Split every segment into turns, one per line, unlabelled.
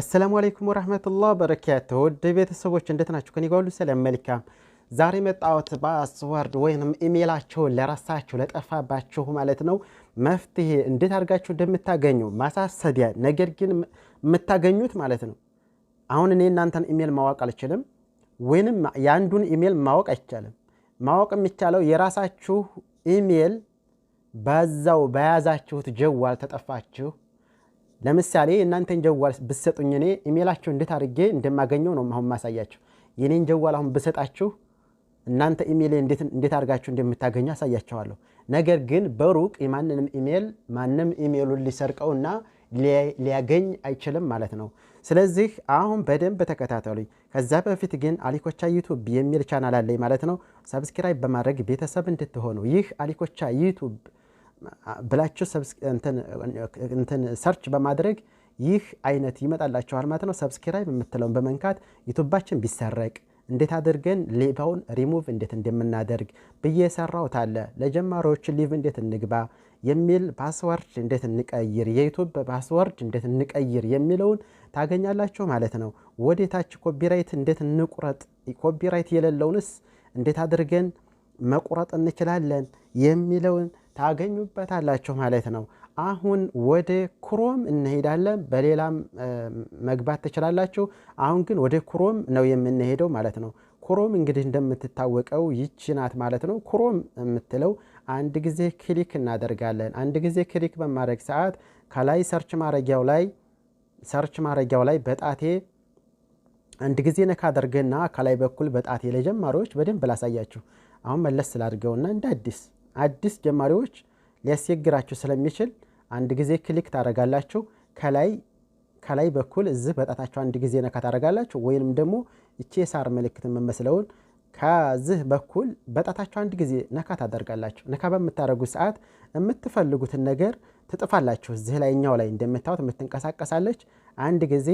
السلام عليكم ورحمة الله وبركاته. ودي ቤተሰቦች እንዴት ናችሁ? ከኔ ጋር ሁሉ ሰላም መልካም። ዛሬ መጣሁት ፓስወርድ ወይንም ኢሜይላችሁ ለራሳችሁ ለጠፋባችሁ ማለት ነው መፍትሄ እንዴት አድርጋችሁ እንደምታገኙ ማሳሰቢያ ነገር ግን የምታገኙት ማለት ነው። አሁን እኔ እናንተን ኢሜይል ማወቅ አልችልም ወይንም ያንዱን ኢሜይል ማወቅ አይቻልም። ማወቅ የሚቻለው የራሳችሁ ኢሜይል በዛው በያዛችሁት ጀዋል ተጠፋችሁ ለምሳሌ እናንተን ጀዋል ብትሰጡኝ እኔ ኢሜይላችሁ እንዴት አድርጌ እንደማገኘው ነው አሁን ማሳያችሁ። የኔን ጀዋል አሁን ብሰጣችሁ እናንተ ኢሜይል እንዴት አድርጋችሁ እንደምታገኙ አሳያችኋለሁ። ነገር ግን በሩቅ የማንንም ኢሜይል ማንንም ኢሜይሉን ሊሰርቀውና ሊያገኝ አይችልም ማለት ነው። ስለዚህ አሁን በደንብ ተከታተሉኝ። ከዛ በፊት ግን አሊኮቻ ዩቲዩብ የሚል ቻናል አለኝ ማለት ነው። ሰብስክራይብ በማድረግ ቤተሰብ እንድትሆኑ ይህ አሊኮቻ ዩቲዩብ ብላችሁ እንትን ሰርች በማድረግ ይህ አይነት ይመጣላችኋል ማለት ነው። ሰብስክራይብ የምትለውን በመንካት ዩቲዩባችን ቢሰረቅ እንዴት አድርገን ሌባውን ሪሙቭ እንዴት እንደምናደርግ በየሰራውት አለ። ለጀማሪዎች ሊቭ እንዴት እንግባ የሚል ፓስወርድ እንዴት እንቀይር የዩቲዩብ ፓስወርድ እንዴት እንቀይር የሚለውን ታገኛላችሁ ማለት ነው። ወዴታች ኮፒራይት እንዴት እንቁረጥ ኮፒራይት የሌለውንስ እንዴት አድርገን መቁረጥ እንችላለን የሚለውን ታገኙበታላችሁ ማለት ነው። አሁን ወደ ክሮም እንሄዳለን። በሌላም መግባት ትችላላችሁ። አሁን ግን ወደ ክሮም ነው የምንሄደው ማለት ነው። ክሮም እንግዲህ እንደምትታወቀው ይቺ ናት ማለት ነው። ክሮም የምትለው አንድ ጊዜ ክሊክ እናደርጋለን። አንድ ጊዜ ክሊክ በማድረግ ሰዓት ከላይ ሰርች ማድረጊያው ላይ በጣቴ አንድ ጊዜ ነካ አድርገና ከላይ በኩል በጣቴ ለጀማሪዎች በደንብ ላሳያችሁ። አሁን መለስ ስላድርገውና እንደ አዲስ ጀማሪዎች ሊያስቸግራችሁ ስለሚችል አንድ ጊዜ ክሊክ ታደርጋላችሁ። ከላይ በኩል እዚህ በጣታችሁ አንድ ጊዜ ነካ ታደርጋላችሁ። ወይንም ደግሞ እቺ የሳር ምልክት የምመስለውን ከዚህ በኩል በጣታችሁ አንድ ጊዜ ነካ ታደርጋላችሁ። ነካ በምታደርጉ ሰዓት የምትፈልጉትን ነገር ትጥፋላችሁ። እዚህ ላይኛው ላይ እንደምታዩት የምትንቀሳቀሳለች አንድ ጊዜ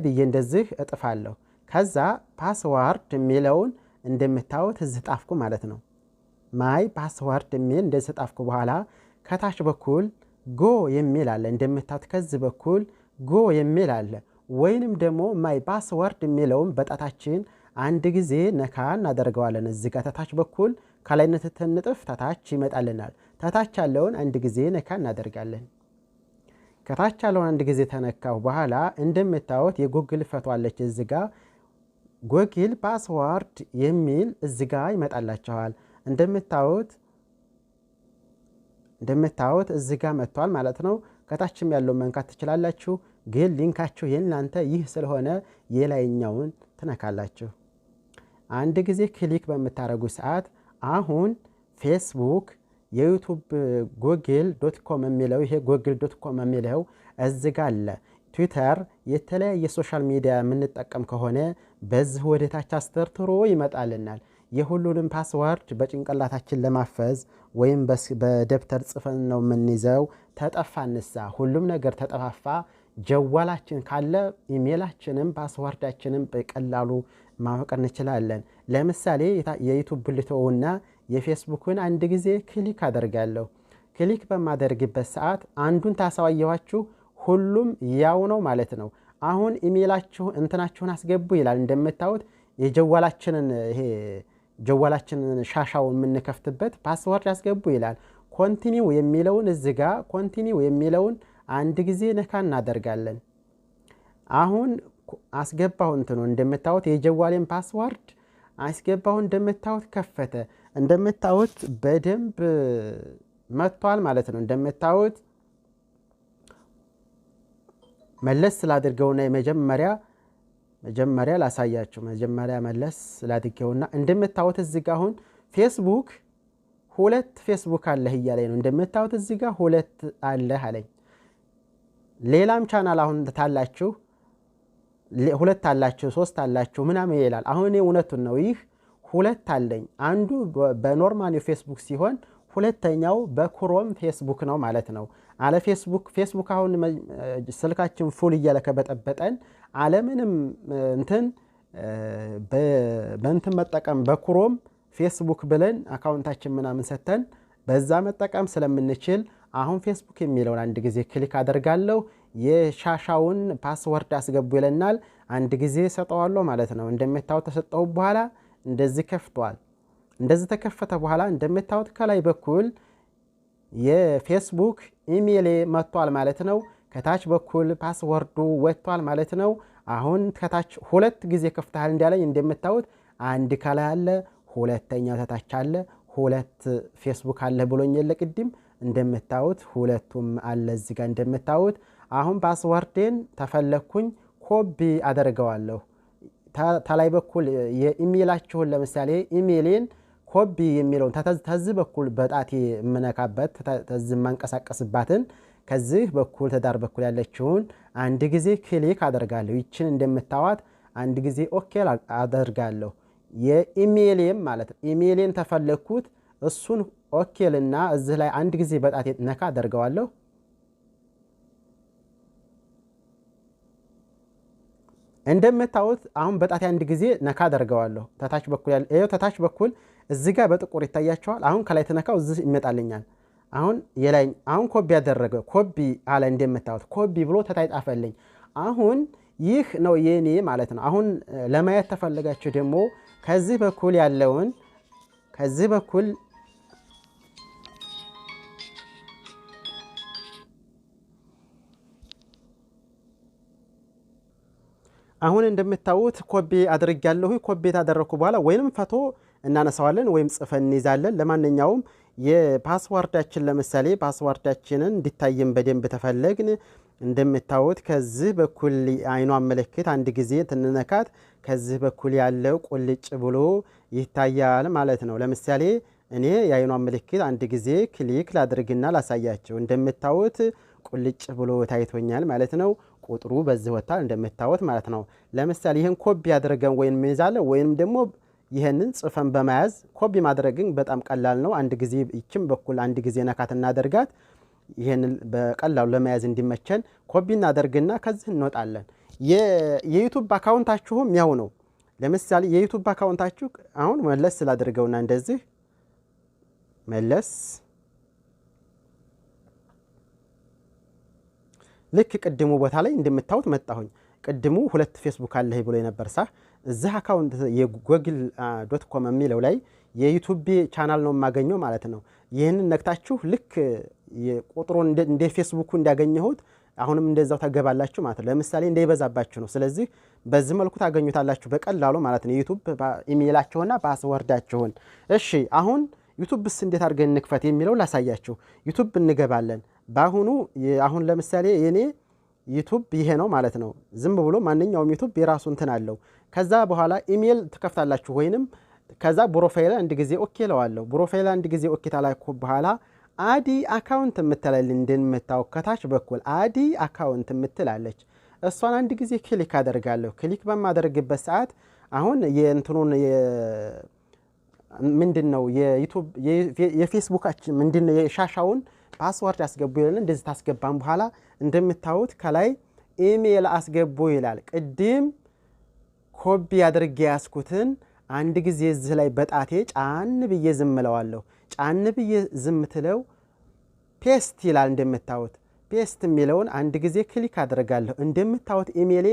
ብዬ እንደዚህ እጥፋለሁ። ከዛ ፓስዋርድ የሚለውን እንደምታዩት እዚህ ጣፍኩ ማለት ነው። ማይ ፓስዋርድ የሚል እንደዚህ ጣፍኩ በኋላ ከታች በኩል ጎ የሚል አለ። እንደምታዩት ከዚህ በኩል ጎ የሚል አለ። ወይንም ደግሞ ማይ ፓስዋርድ የሚለውን በጣታችን አንድ ጊዜ ነካ እናደርገዋለን። እዚህ ጋር ተታች በኩል ከላይ ንጥፍ ተታች ይመጣልናል። ተታች ያለውን አንድ ጊዜ ነካ እናደርጋለን። ከታች ያለውን አንድ ጊዜ ተነካው በኋላ እንደምታዩት የጉግል ፈቷለች። እዚህ ጋር ጉግል ፓስወርድ የሚል እዚህ ጋር ይመጣላችኋል። እንደምታዩት እዚህ ጋር መጥቷል ማለት ነው። ከታችም ያለው መንካት ትችላላችሁ። ግን ሊንካችሁ የእናንተ ይህ ስለሆነ የላይኛውን ትነካላችሁ። አንድ ጊዜ ክሊክ በምታደርጉ ሰዓት አሁን ፌስቡክ የዩቲዩብ google.com የሚለው ይሄ google.com የሚለው እዚህ ጋር አለ። ትዊተር የተለያየ ሶሻል ሚዲያ የምንጠቀም ከሆነ በዚህ ወደታች አስተርትሮ ይመጣልናል። የሁሉንም ፓስወርድ በጭንቅላታችን ለማፈዝ ወይም በደብተር ጽፈን ነው የምንይዘው። ተጠፋንሳ ሁሉም ነገር ተጠፋፋ ጀዋላችን ካለ ኢሜይላችንም ፓስወርዳችንም በቀላሉ ማወቅ እንችላለን። ለምሳሌ የዩቲዩብ ልተውና የፌስቡክን አንድ ጊዜ ክሊክ አደርጋለሁ። ክሊክ በማደርግበት ሰዓት አንዱን ታሳዋየዋችሁ ሁሉም ያው ነው ማለት ነው። አሁን ኢሜይላችሁ እንትናችሁን አስገቡ ይላል። እንደምታዩት የጀዋላችንን ይሄ ጀዋላችንን ሻሻውን የምንከፍትበት ፓስወርድ አስገቡ ይላል። ኮንቲኒው የሚለውን እዚህ ጋር ኮንቲኒው የሚለውን አንድ ጊዜ ነካ እናደርጋለን። አሁን አስገባሁ እንትኑ እንደምታዩት የጀዋሌን ፓስወርድ አስገባሁ። እንደምታዩት ከፈተ። እንደምታዩት በደንብ መጥቷል ማለት ነው። እንደምታዩት መለስ ስላድርገውና መጀመሪያ ላሳያችሁ። መጀመሪያ መለስ ስላድርገውና እንደምታዩት እዚህ ጋር አሁን ፌስቡክ ሁለት ፌስቡክ አለህ እያለኝ ነው። እንደምታዩት እዚህ ጋር ሁለት አለህ አለኝ። ሌላም ቻናል አሁን ታላችሁ ሁለት አላችሁ ሶስት አላችሁ ምናምን ይላል። አሁን እኔ እውነቱን ነው ይህ ሁለት አለኝ። አንዱ በኖርማል ፌስቡክ ሲሆን ሁለተኛው በክሮም ፌስቡክ ነው ማለት ነው። አለ ፌስቡክ አሁን ስልካችን ፉል እያለከበጠበጠን አለምንም በእንትን መጠቀም በክሮም ፌስቡክ ብለን አካውንታችን ምናምን ሰተን በዛ መጠቀም ስለምንችል አሁን ፌስቡክ የሚለውን አንድ ጊዜ ክሊክ አደርጋለሁ። የሻሻውን ፓስወርድ አስገቡ ይለናል። አንድ ጊዜ ሰጠዋለሁ ማለት ነው። እንደምታዩት ተሰጠው በኋላ እንደዚህ ከፍቷል። እንደዚህ ተከፈተ በኋላ እንደምታዩት ከላይ በኩል የፌስቡክ ኢሜይል መጥቷል ማለት ነው። ከታች በኩል ፓስወርዱ ወጥቷል ማለት ነው። አሁን ከታች ሁለት ጊዜ ከፍተሃል እንዳለኝ እንደምታዩት አንድ ከላይ አለ፣ ሁለተኛው ከታች አለ። ሁለት ፌስቡክ አለ ብሎኝ የለ ቅድም እንደምታዩት ሁለቱም አለ እዚህ ጋር እንደምታዩት። አሁን ፓስወርዴን ተፈለኩኝ ኮፒ አደርገዋለሁ። ተላይ በኩል የኢሜይላችሁን ለምሳሌ ኢሜይሌን ኮፒ የሚለውን ተዚህ በኩል በጣቴ የምነካበት ተዚህ ማንቀሳቀስባትን ከዚህ በኩል ተዳር በኩል ያለችውን አንድ ጊዜ ክሊክ አደርጋለሁ። ይችን እንደምታዋት አንድ ጊዜ ኦኬ አደርጋለሁ። የኢሜይሌም ማለት ኢሜይሌን ተፈለኩት እሱን ኦኬልና እዚህ ላይ አንድ ጊዜ በጣቴ ነካ አደርገዋለሁ። እንደምታዩት አሁን በጣቴ አንድ ጊዜ ነካ አደርገዋለሁ። ተታች በኩል ያለ ይሄው ተታች በኩል እዚህ ጋር በጥቁር ይታያቸዋል። አሁን ከላይ ተነካው እዚህ ይመጣልኛል። አሁን የላይ አሁን ኮፒ ያደረገ ኮፒ አለ እንደምታዩት ኮፒ ብሎ ተታይ ጣፈልኝ። አሁን ይህ ነው የኔ ማለት ነው። አሁን ለማየት ተፈልጋችሁ ደግሞ ከዚህ በኩል ያለውን ከዚህ በኩል አሁን እንደምታዩት ኮፒ አድርጋለሁ። ኮፒ ታደረኩ በኋላ ወይንም ፎቶ እናነሳዋለን ወይም ጽፈን እንይዛለን። ለማንኛውም የፓስወርዳችን ለምሳሌ ፓስወርዳችንን እንዲታየን በደንብ ተፈለግን እንደምታዩት ከዚህ በኩል አይኗን ምልክት አንድ ጊዜ ትንነካት ከዚህ በኩል ያለው ቁልጭ ብሎ ይታያል ማለት ነው። ለምሳሌ እኔ የአይኗን ምልክት አንድ ጊዜ ክሊክ ላድርግና ላሳያቸው። እንደምታዩት ቁልጭ ብሎ ታይቶኛል ማለት ነው። ቁጥሩ በዚህ ወጣ እንደምታዩት ማለት ነው። ለምሳሌ ይሄን ኮፒ አድርገን ወይንም እንይዛለን ወይንም ደግሞ ይሄንን ጽፈን በመያዝ ኮፒ ማድረግን በጣም ቀላል ነው። አንድ ጊዜ ይችም በኩል አንድ ጊዜ ነካት እናደርጋት። ይሄንን በቀላሉ ለመያዝ እንዲመቸን ኮፒ እናደርግና ከዚህ እንወጣለን። የዩቲዩብ አካውንታችሁም ያው ነው። ለምሳሌ የዩቲዩብ አካውንታችሁ አሁን መለስ ስላደርገውና እንደዚህ መለስ ልክ ቅድሙ ቦታ ላይ እንደምታዩት መጣሁኝ። ቅድሙ ሁለት ፌስቡክ አለህ ብሎ የነበር ሳ እዚህ አካውንት የጎግል.com የሚለው ላይ የዩቲዩብ ቻናል ነው የማገኘው ማለት ነው። ይህንን ነክታችሁ ልክ ቁጥሩን እንደ ፌስቡኩ እንዳገኘሁት አሁንም እንደዛው ታገባላችሁ ማለት ነው። ለምሳሌ እንዳይበዛባችሁ ነው። ስለዚህ በዚህ መልኩ ታገኙታላችሁ በቀላሉ ማለት ነው። ዩቲዩብ ኢሜይላችሁና ፓስወርዳችሁን። እሺ አሁን ዩቲዩብስ እንዴት አድርገን እንክፈት የሚለው ላሳያችሁ። ዩቲዩብ እንገባለን። ባሁኑ አሁን ለምሳሌ የኔ ዩቲዩብ ይሄ ነው ማለት ነው። ዝም ብሎ ማንኛውም ዩቲዩብ የራሱ እንትን አለው። ከዛ በኋላ ኢሜይል ትከፍታላችሁ ወይንም ከዛ ፕሮፋይል አንድ ጊዜ ኦኬ ለዋለሁ። ፕሮፋይል አንድ ጊዜ ኦኬ ታላኩ በኋላ አዲ አካውንት የምትላል እንደምታው ከታች በኩል አዲ አካውንት የምትላለች እሷን አንድ ጊዜ ክሊክ አደርጋለሁ። ክሊክ በማደርግበት ሰዓት አሁን የእንትኑን ምንድነው የዩቲዩብ የፌስቡካችን ምንድነው የሻሻውን ፓስወርድ አስገቡ ይላል። እንደዚህ ታስገባን በኋላ እንደምታዩት ከላይ ኢሜይል አስገቡ ይላል። ቅድም ኮፒ አድርጌ ያስኩትን አንድ ጊዜ እዚህ ላይ በጣቴ ጫን ብዬ ዝም እለዋለሁ። ጫን ብዬ ዝም ትለው ፔስት ይላል። እንደምታዩት ፔስት የሚለውን አንድ ጊዜ ክሊክ አድርጋለሁ። እንደምታዩት ኢሜይሌ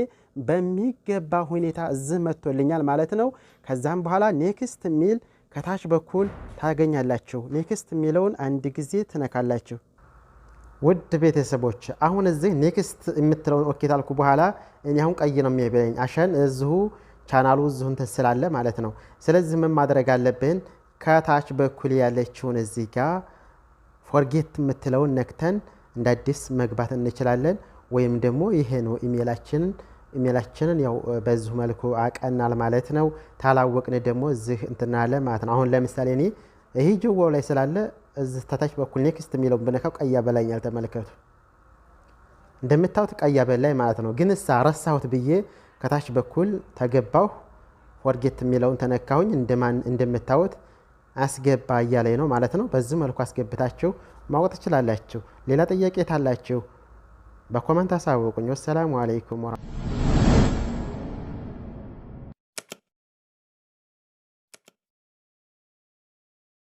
በሚገባ ሁኔታ እዚህ መጥቶልኛል ማለት ነው። ከዛም በኋላ ኔክስት የሚል ከታች በኩል ታገኛላችሁ። ኔክስት የሚለውን አንድ ጊዜ ትነካላችሁ። ውድ ቤተሰቦች አሁን እዚህ ኔክስት የምትለውን ኦኬ ታልኩ በኋላ እኔ አሁን ቀይ ነው የሚያበለኝ አሸን እዚሁ ቻናሉ እዚሁ እንትን ስላለ ማለት ነው። ስለዚህ ምን ማድረግ አለብን? ከታች በኩል ያለችውን እዚህ ጋር ፎርጌት የምትለውን ነክተን እንደ አዲስ መግባት እንችላለን። ወይም ደግሞ ይሄ ነው ኢሜይላችንን ያው በዚሁ መልኩ አቀናል ማለት ነው። ታላወቅን ደግሞ እዚህ እንትና አለ ማለት ነው። አሁን ለምሳሌ እኔ ይሄ ጆዋው ላይ ስላለ እዚህ ተታች በኩል ኔክስት የሚለውን በነካው ቀይ ያበላኛል። ተመልከቱ እንደምታዩት ቀይ ያበላኝ ማለት ነው። ግን እሳ ረሳሁት ብዬ ከታች በኩል ተገባሁ ፎርጌት የሚለውን ተነካሁኝ። እንደምታዩት አስገባ እያለኝ ነው ማለት ነው። በዚህ መልኩ አስገብታችሁ ማወቅ ትችላላችሁ። ሌላ ጥያቄ ታላችሁ በኮሜንት አሳውቁኝ። ወሰላሙ አለይኩም ወራህመቱላህ